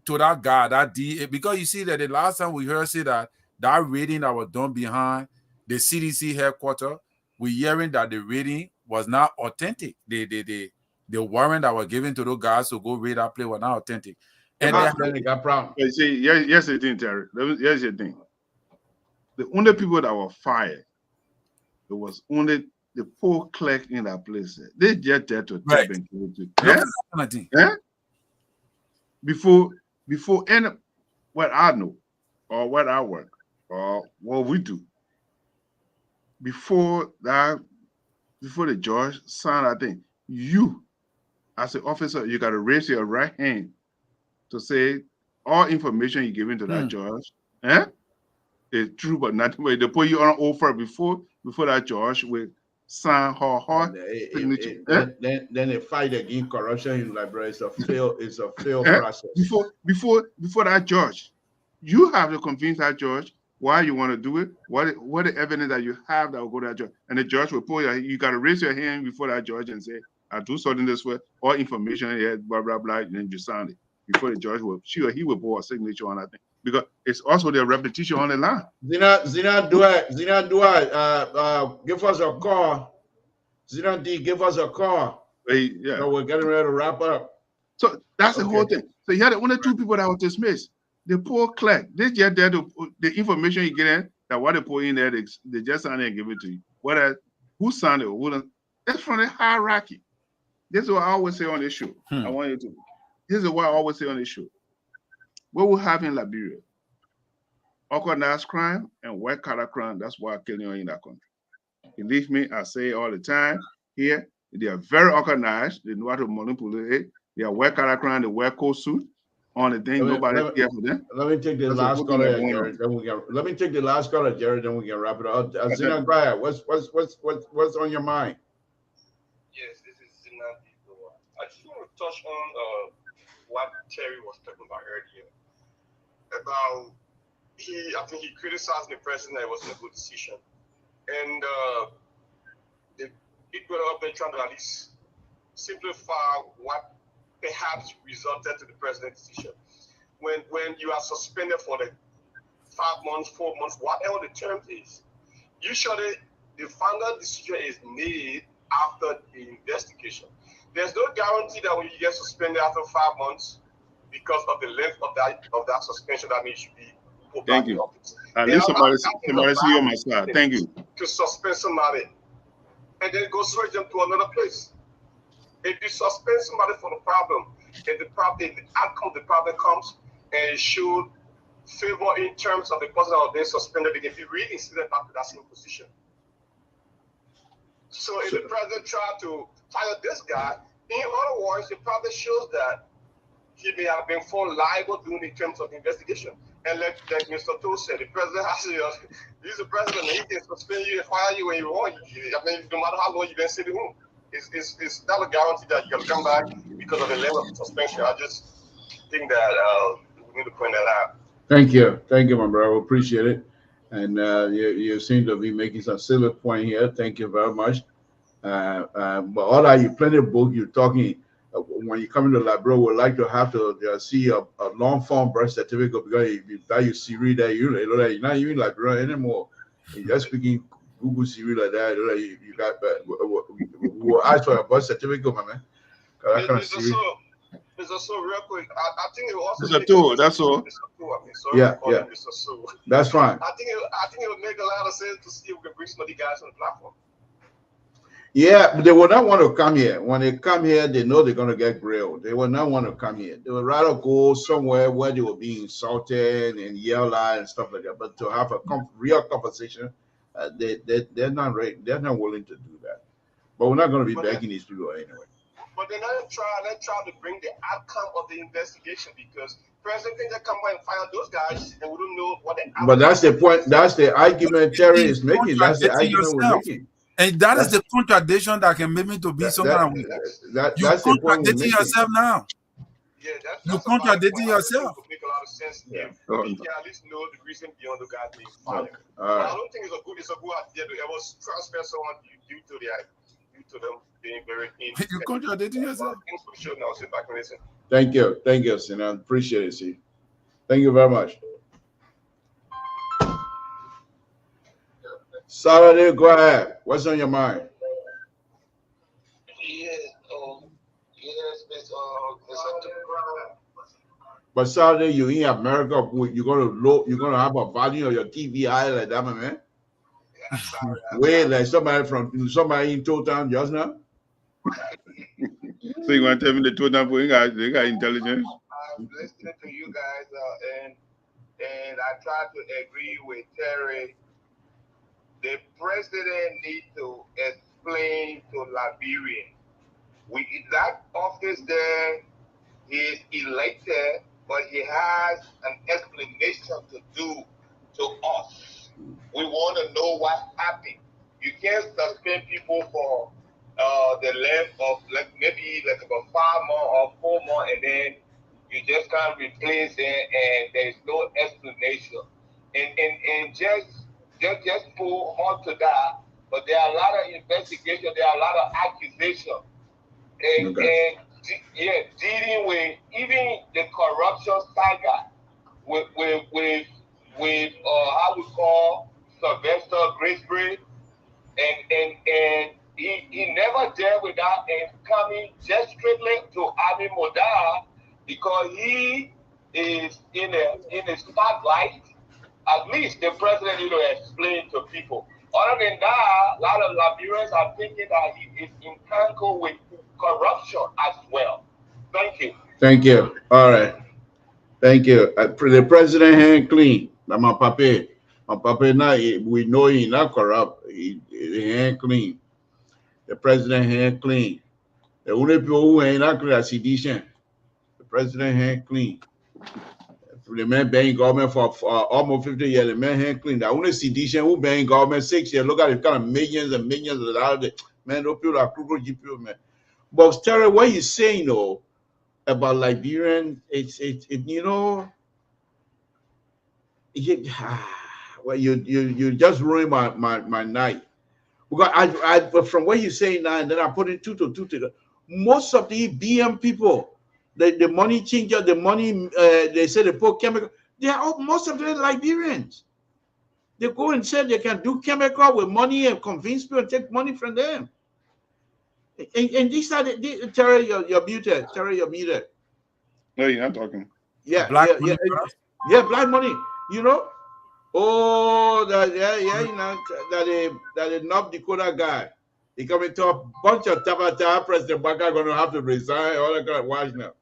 Speaker 3: to that guy, that DA, because you see that the last time we heard say that raiding that was done behind the CDC headquarters, we're hearing that the raiding was not authentic. The warrant that was given to those guys to go raid that place was not authentic. And
Speaker 1: they got problem.
Speaker 2: See, yes, it did, Terry. Here's the thing. The only people that were fired, it was only the poor clerk in that place. They just there to
Speaker 3: Right.
Speaker 2: tap and kill it.
Speaker 3: Look at that kind of thing.
Speaker 2: Before any what I know or what I work or what we do, before the judge signed, I think you as an officer, you got to raise your right hand to say all information you given to that judge, is true, but nothing. But they put you on offer before that judge will sign her signature.
Speaker 1: Then they fight against corruption in library. It's a failed process.
Speaker 2: Before that judge, you have to convince that judge why you want to do it, what the evidence that you have that will go to that judge, and the judge will put you got to raise your hand before that judge and say, I do something this way, all information here, blah blah blah, and then you sign it before the judge will he will put a signature on that thing, because it's also their repetition on the line.
Speaker 1: Zina, do I give us a call. Zina D, give us a call.
Speaker 2: Yeah.
Speaker 1: So we're getting ready to wrap up.
Speaker 2: So that's the whole thing. So you had only 2 people that were dismissed. The poor clerk, they just there to the information you get in, that what they put in there, they just sign it and give it to you. Whether who signed it or who don't, that's from the hierarchy. This is what I always say on this show. I want you to. This is what I always say on this show. What we have in Liberia, organized crime and white collar crime, that's why I'm killing you in that country. Believe me, I say all the time here, they are very organized. They know how to manipulate. They are white collar crime, they wear coat suit. On the thing, nobody cares for them.
Speaker 1: Let me take the last caller, Jared. Then we can. Let me take the last caller, Jared. Then we can wrap it up. Zina, go ahead. What's on your mind?
Speaker 5: Yes, this is Zina. I just want to touch on what Terry was talking about earlier. About I think he criticized the president that it wasn't a good decision, and it brought up and trying to at least simplify what perhaps resulted to the president's decision. When you are suspended for the 5 months, 4 months, whatever the term is, usually the final decision is made after the investigation. There's no guarantee that when you get suspended after 5 months, because of the length of that suspension, that means you should be put back in office.
Speaker 2: At least somebody see you on my side. Thank you.
Speaker 5: To suspend somebody and then go switch them to another place. If you suspend somebody for the problem, and the outcome of the problem comes and it should favor in terms of the person that was being suspended, they can be reinstated back to that same position. So if the president tried to fire this guy, in other words, it probably shows that he may have been found liable during the terms of the investigation. And like Mr. Toh said, the president has to, he's the president, and he can suspend you and fire you when he wants. I mean, no matter how long you've been sitting home. It's not a guarantee that you're going to come back because of the level of suspension. I just think that we need to point that out.
Speaker 1: Thank you, my brother. Appreciate it. And you seem to be making some silly point here. Thank you very much. But all that you plenty of book you're talking. When you come into the library, would like to have to see a long form birth certificate, because if you buy your Siri that you know that you're not even librarian anymore. You're just speaking Google Siri like that. You got we'll ask for a birth certificate, my man.
Speaker 5: Mr. So real quick, I think it will also.
Speaker 2: Mr. Toh, that's all.
Speaker 5: Mr. Toh, I mean, sorry Mr. So.
Speaker 1: That's fine.
Speaker 5: I think it would make a lot of sense to see if we can bring some of the guys on the platform.
Speaker 1: Yeah, but they will not want to come here. When they come here, they know they're going to get grilled. They will not want to come here. They would rather go somewhere where they will be insulted and yelled at and stuff like that. But to have a real conversation, they're not ready. They're not willing to do that. But we're not going to be begging these people anyway.
Speaker 5: But then let's try to bring the outcome of the investigation, because President can just come by and fire those guys, and we don't know what the outcome.
Speaker 1: But that's the point. That's the argument Terry is making. That's the argument we're making.
Speaker 3: And that's the contradiction that can make me to be someone. You're contradicting yourself now.
Speaker 5: Yeah,
Speaker 3: you're contradicting yourself.
Speaker 5: Make a lot of sense.
Speaker 1: Yeah.
Speaker 5: We can at least know the reason beyond the guy being fired. I don't think it's a good idea to ever transfer someone due to them being very
Speaker 3: You're contradicting yourself.
Speaker 5: Now sit back and listen.
Speaker 1: Thank you, Sina. Appreciate it, see. Thank you very much. Saturday, go ahead. What's on your mind?
Speaker 5: Yes, Mr.
Speaker 1: But Saturday you in America, you're gonna have a volume of your TV high like that, my man.
Speaker 5: Yeah, sorry.
Speaker 1: Wait, like somebody in Town just now.
Speaker 2: So you want to tell me the total for they got intelligence?
Speaker 5: I'm listening to you guys, and I try to agree with Terry. The president needs to explain to Liberians. That office there, he is elected, but he has an explanation to do to us. We want to know what happened. You can't suspend people for the length of maybe about 5 months or 4 months, and then you just can't replace it, and there's no explanation. And just pull on to that. But there are a lot of investigations, there are a lot of accusations, and dealing with even the corruption saga with how we call Sylvester Gracebury, and he never dealt with that, and coming just strictly to Abi Modar because he is in a spotlight. At least the president need to explain to people. Other than that, a lot of Liberians are thinking that he is entangled with corruption as well. Thank you.
Speaker 1: Thank you. All right. Thank you. The president hand clean. Now my papa now we know he not corrupt. He hand clean. The president hand clean. The only people who ain't not clean are sedition. The president hand clean. The man been government for almost 50 years. The man hand clean. The only sedition who been government 6 years. Look at the kind of millions and millions of dollars. Man, those people are crooked people, man. But Terry, what you saying though about Liberian, it's you know, well, you just ruined my night. Because I from what you say now, and then I put it two together. Most of the BM people, the money changer, the money they say they put chemical. They are all, most of them Liberians. They go and say they can do chemical with money and convince people and take money from them. And these are Terry, you're muted. Terry, you're muted.
Speaker 2: No, you're not talking.
Speaker 1: Yeah,
Speaker 3: Black money.
Speaker 1: yeah, black money. You know. Oh, you know that a North Dakota guy. He coming to a bunch of Tabata President Baka gonna have to resign. All that kind of watch now.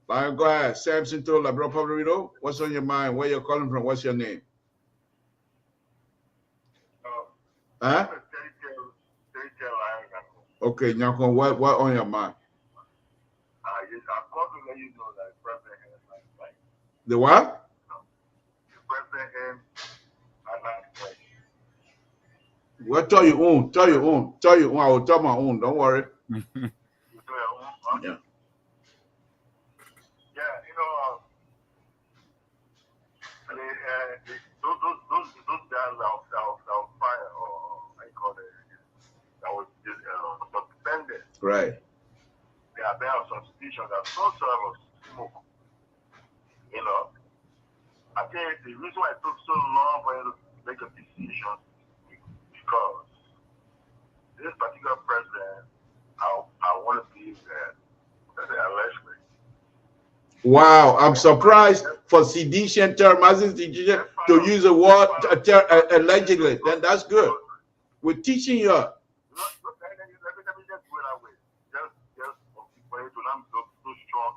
Speaker 1: Go ahead, Samson to Labrador Puerto. What's on your mind? Where you're calling from? What's your name? Huh? Okay, Nyako, what on your mind?
Speaker 5: Yes, I've got to let you know that President has
Speaker 1: The what?
Speaker 5: the President has not.
Speaker 1: Well, tell your own. I will tell my own. Don't worry.
Speaker 5: Yeah. Yeah, you know, those guys that were fired, or I call it, that was suspended.
Speaker 1: Right.
Speaker 5: They are there on suspicion that some sort of smoke. You know, I think the reason why it took so long for him to make a decision because this particular president, I want to believe that allegedly.
Speaker 1: Wow, I'm surprised for sedition term, sedition to use the word allegedly. Then that's good. We're teaching you.
Speaker 5: Let me just go that way. Just for you to not be so strong.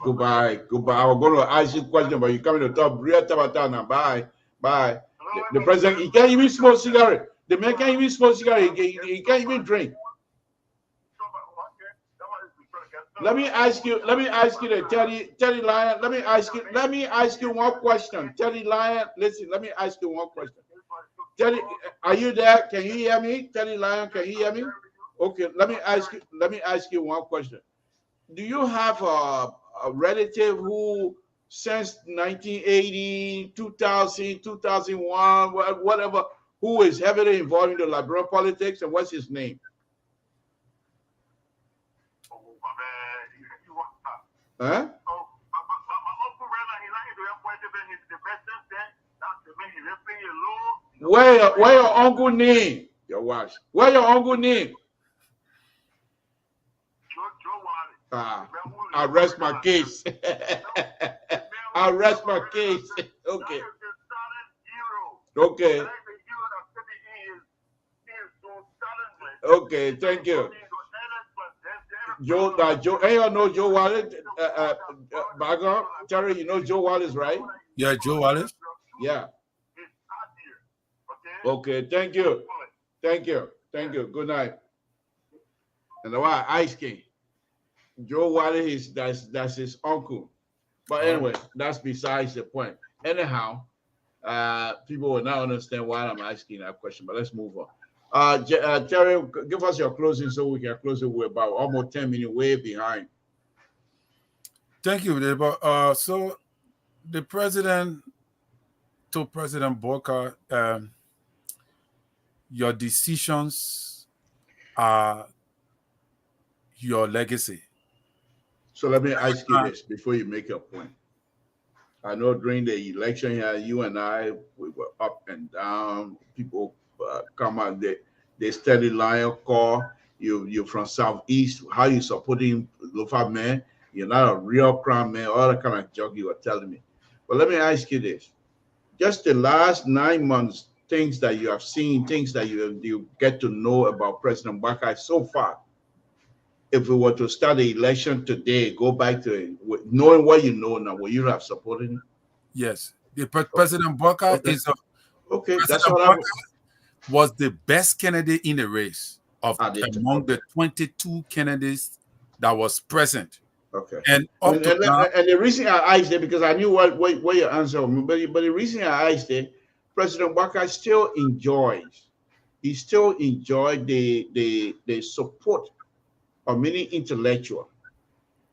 Speaker 1: Goodbye. I was going to ask you a question, but you're coming to talk real tabata now. Bye. The president, he can't even smoke cigarette. The man can't even smoke cigarette. He can't even drink. Let me ask you that Teddy Lion. Let me ask you one question. Teddy Lion, listen, let me ask you one question. Teddy, are you there? Can you hear me? Teddy Lion, can you hear me? Okay, let me ask you one question. Do you have a relative who since 1980, 2000, 2001, whatever, who is heavily involved in the Liberian politics, and what's his name? Huh? Where your uncle name? Your wife. What your uncle name?
Speaker 5: Joe Wiley.
Speaker 1: Ah, I rest my case. I rest my case. Okay. Okay. Okay, thank you. Joe, hey, you know Joe Wallace? Bagon, Terry, you know Joe Wallace, right?
Speaker 3: Yeah, Joe Wallace.
Speaker 1: Yeah. Okay, thank you. Thank you. Thank you. Good night. And the why Ice King. Joe Wallace is that's his uncle. But anyway, that's besides the point. Anyhow, people will now understand why I'm asking that question. But let's move on. Terry, give us your closing so we can close it. We're about almost 10 minutes way behind.
Speaker 3: Thank you, Debo. So the president told President Boca, your decisions are your legacy.
Speaker 1: So let me ask you this before you make your point. I know during the election here, you and I, we were up and down. People come out, they steady lion call. You're from Southeast. How you supporting Lufa man? You're not a real crime man. All that kind of junk you were telling me. But let me ask you this. Just the last 9 months, things that you have seen, things that you get to know about President Bakai so far. If we were to start the election today, go back to it, knowing what you know now, will you have supported him?
Speaker 3: Yes. President Boca is
Speaker 1: okay.
Speaker 3: President
Speaker 1: That's what
Speaker 3: Boca was the best candidate in the race among the 22 candidates that was present.
Speaker 1: Okay.
Speaker 3: And
Speaker 1: and the reason I asked it because I knew what your answer was, but the reason I asked it, President Bakai still enjoys the support of many intellectuals.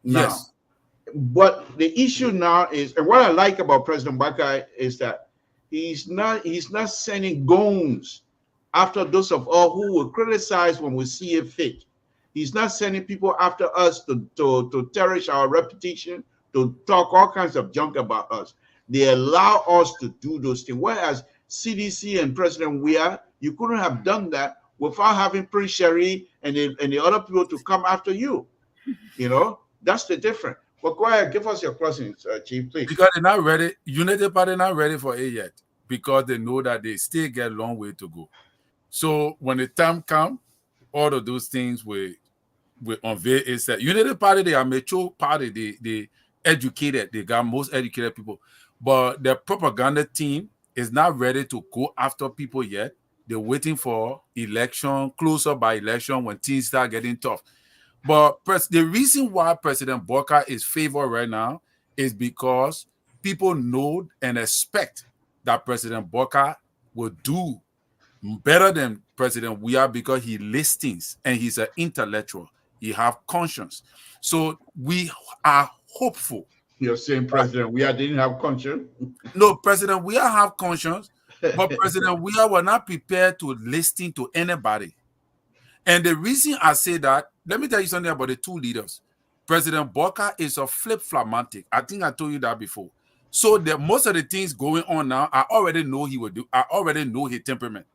Speaker 3: Yes.
Speaker 1: But the issue now is, and what I like about President Bakai is that he's not sending goons after those of us who will criticize when we see it fit. He's not sending people after us to tarnish our reputation, to talk all kinds of junk about us. They allow us to do those things. Whereas CDC and President Weah, you couldn't have done that without having Prince Sherry and the other people to come after you. You know, that's the difference. But go ahead, give us your closings, Chief, please.
Speaker 3: Because they're not ready. United Party not ready for it yet because they know that they still get a long way to go. So when the time comes, all of those things will unveil itself. United Party, they are mature party. They educated. They got most educated people. But the propaganda team is not ready to go after people yet. They're waiting for election, closer by election when things start getting tough. But the reason why President Boca is favored right now is because people know and expect that President Boca will do better than President Weah because he listens and he's an intellectual. He have conscience. So we are hopeful.
Speaker 1: You're saying President Weah didn't have conscience?
Speaker 3: No, President Weah have conscience, but President Weah was not prepared to listen to anybody. And the reason I say that, let me tell you something about the two leaders. President Boca is a flip-flop-mantic. I think I told you that before. So most of the things going on now, I already know he will do. I already know his temperament.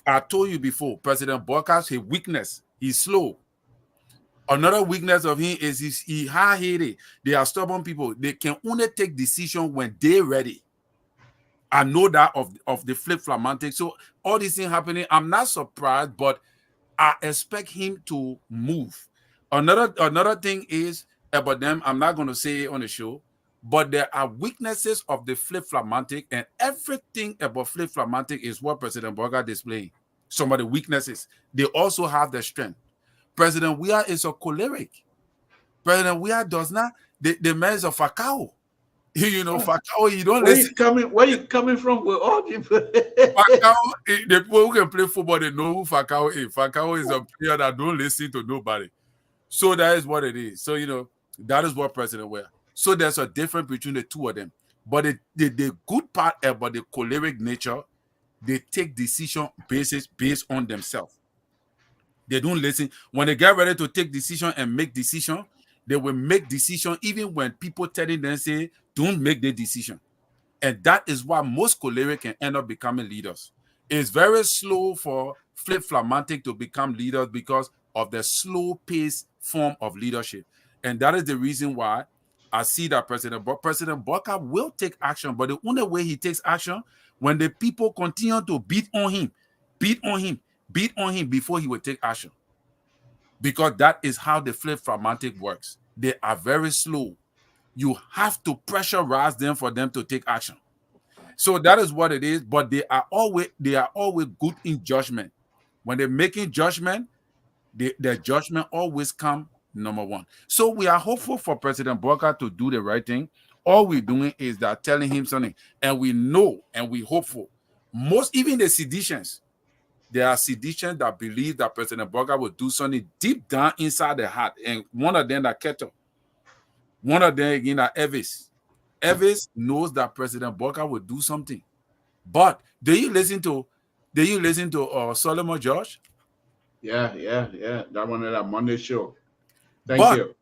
Speaker 3: I told you before, President Boca's his weakness. He's slow. Another weakness of him is he hard-headed. They are stubborn people. They can only take decision when they're ready. I know that of the flip-flop-mantic. So all these things happening, I'm not surprised, but I expect him to move. Another thing is about them, I'm not going to say it on the show, but there are weaknesses of the flip-flop-mantic, and everything about flip-flop-mantic is what President Boca displaying. Some of the weaknesses. They also have the strength. President Weah is a choleric. President Weah does not. The man is a Fakao. You know, Fakao, you don't listen.
Speaker 1: Where you coming from with all people?
Speaker 3: Fakao, the people who can play football, they know who Fakao is. Fakao is a player that don't listen to nobody. So that is what it is. So, you know, that is what President Weah. So there's a difference between the two of them. But the good part about the choleric nature, they take decision based on themselves. They don't listen. When they get ready to take decision and make decision, they will make decision even when people telling them say, don't make the decision. And that is why most choleric can end up becoming leaders. It's very slow for flip-phlegmatic to become leaders because of the slow-paced form of leadership. And that is the reason why I see that President Boka will take action, but the only way he takes action when the people continue to beat on him before he will take action. Because that is how the flip-phlegmatic works. They are very slow. You have to pressurize them for them to take action. So that is what it is. But they are always good in judgment. When they're making judgment, their judgment always come number one. So we are hopeful for President Boka to do the right thing. All we're doing is that telling him something, and we know and we hopeful. Most, even the seditionists, there are seditionists that believe that President Boka will do something deep down inside the heart. And one of them that Keto, one of them again that Evis. Evis knows that President Boka will do something. But do you listen to Solomon George?
Speaker 1: Yeah. That one at that Monday show. Thank you.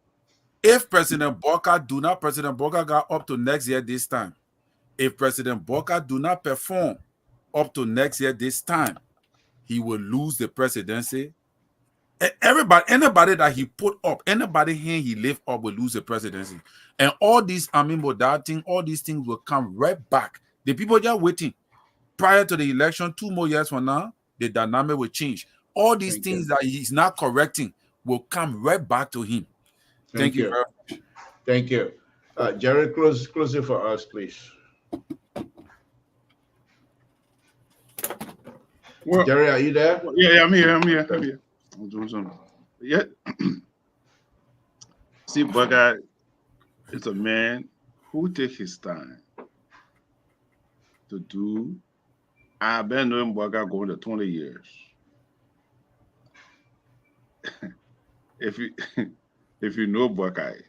Speaker 3: If President Boka got up to next year this time, if President Boka do not perform up to next year this time, he will lose the presidency. Anybody that he put up, anybody here he lift up will lose the presidency. And all these, all these things will come right back. The people just waiting. Prior to the election, 2 more years from now, the dynamic will change. All these things that he's not correcting will come right back to him. Thank you very much.
Speaker 1: Thank you. Jerry, close it for us, please.
Speaker 2: Well,
Speaker 1: Jerry, are you there?
Speaker 2: Yeah, I'm here. I'm doing something. Yeah. See, Boka is a man who takes his time to do. I've been knowing Boka going to 20 years. If you know Boka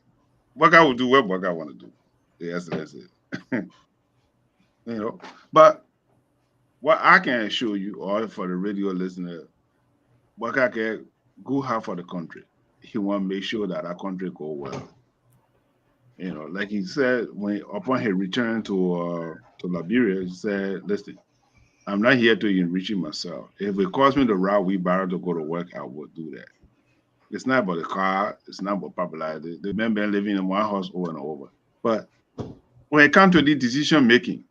Speaker 2: will do what Boka want to do. Yes, that's it. You know, but what I can show you, or for the radio listener, Boka can go hard for the country. He want to make sure that our country go well. You know, like he said when upon his return to Liberia, he said, "Listen, I'm not here to enrich myself. If it costs me to ride wheelbarrow to go to work, I will do that. It's not about the car. It's not about popularity. The man been living in one house over and over. But when it comes to the decision making,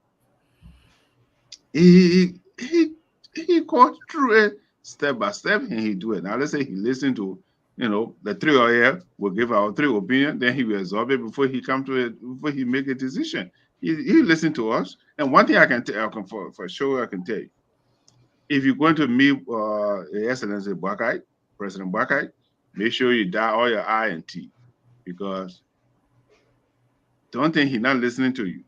Speaker 2: he goes through it step by step, and he do it. Now let's say he listen to, you know, the three of here will give our 3 opinion, then he will absorb it before he come to it, before he make a decision. He listen to us. And one thing I can tell, for sure I can tell you, if you're going to meet His Excellency Boka, President Boka, make sure you dot all your I and T, because don't think he's not listening to you,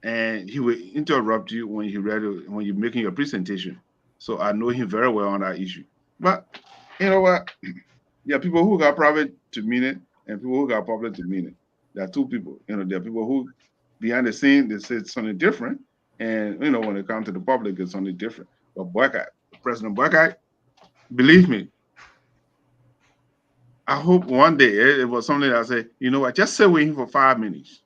Speaker 2: and he will interrupt you when you're making your presentation. So I know him very well on that issue. But you know what? There are people who got private to mean it, and people who got public to mean it. There are two people. You know, there are people who behind the scene they say something different, and you know when it comes to the public, it's something different. But Boka, President Boka, believe me, I hope one day it was something that I say, you know what, just sit with him for 5 minutes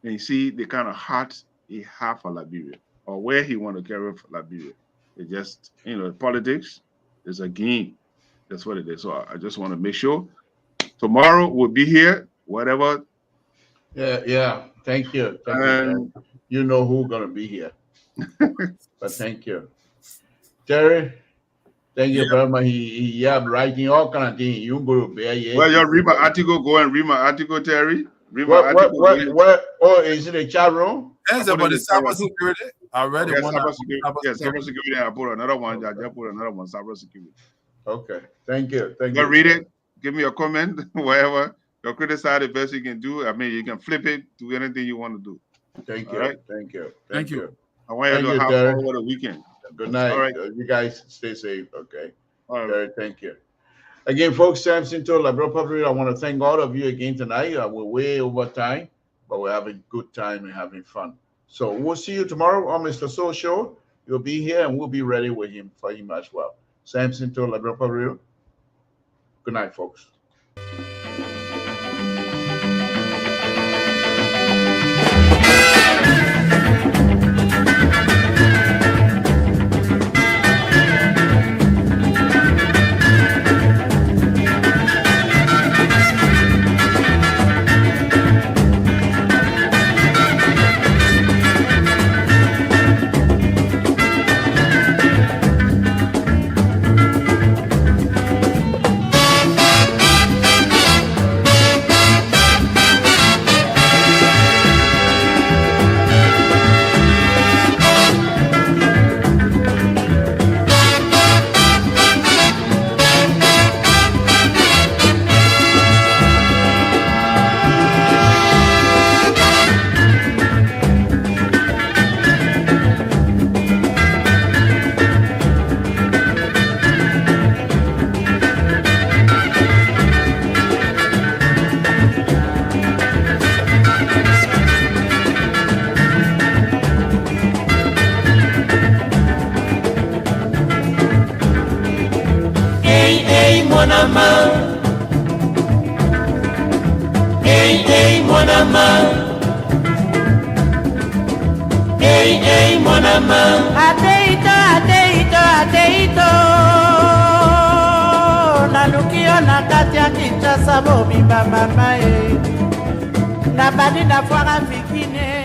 Speaker 2: and you see the kind of heart he has for Liberia, or where he want to carry for Liberia. It just, you know, politics is a game. That's what it is. So I just want to make sure tomorrow we'll be here, whatever.
Speaker 1: Yeah. Thank you. You know who's gonna be here. But thank you. Terry. Thank you very much. He writing all kind of things. You go to bed.
Speaker 2: Well, you read my article. Go and read my article, Terry. Read my
Speaker 1: article. What? Oh, is it a chat room?
Speaker 3: That's about the cybersecurity. I read it.
Speaker 2: Cybersecurity. I put another one. I just put another one. Cybersecurity.
Speaker 1: Okay. Thank you. Thank you.
Speaker 2: Read it. Give me a comment. Whatever. You criticize the best you can do. I mean, you can flip it. Do anything you want to do.
Speaker 1: Thank you. Right? Thank you.
Speaker 3: Thank you.
Speaker 2: I want you to have fun over the weekend.
Speaker 1: Good night.
Speaker 2: All right.
Speaker 1: You guys stay safe. Okay.
Speaker 2: All right.
Speaker 1: Thank you. Again, folks, Samson told Liberia Public, I want to thank all of you again tonight. We're way over time, but we're having good time and having fun. So we'll see you tomorrow on Mr. Soul Show. You'll be here and we'll be ready with him for him as well. Samson told Liberia Public. Good night, folks.
Speaker 6: mon amant. Hey, mon amant. Hey, mon amant.
Speaker 7: Ateito. Nalukio na kati ya Kinshasa bobi mama. Na badi na fwara fikine.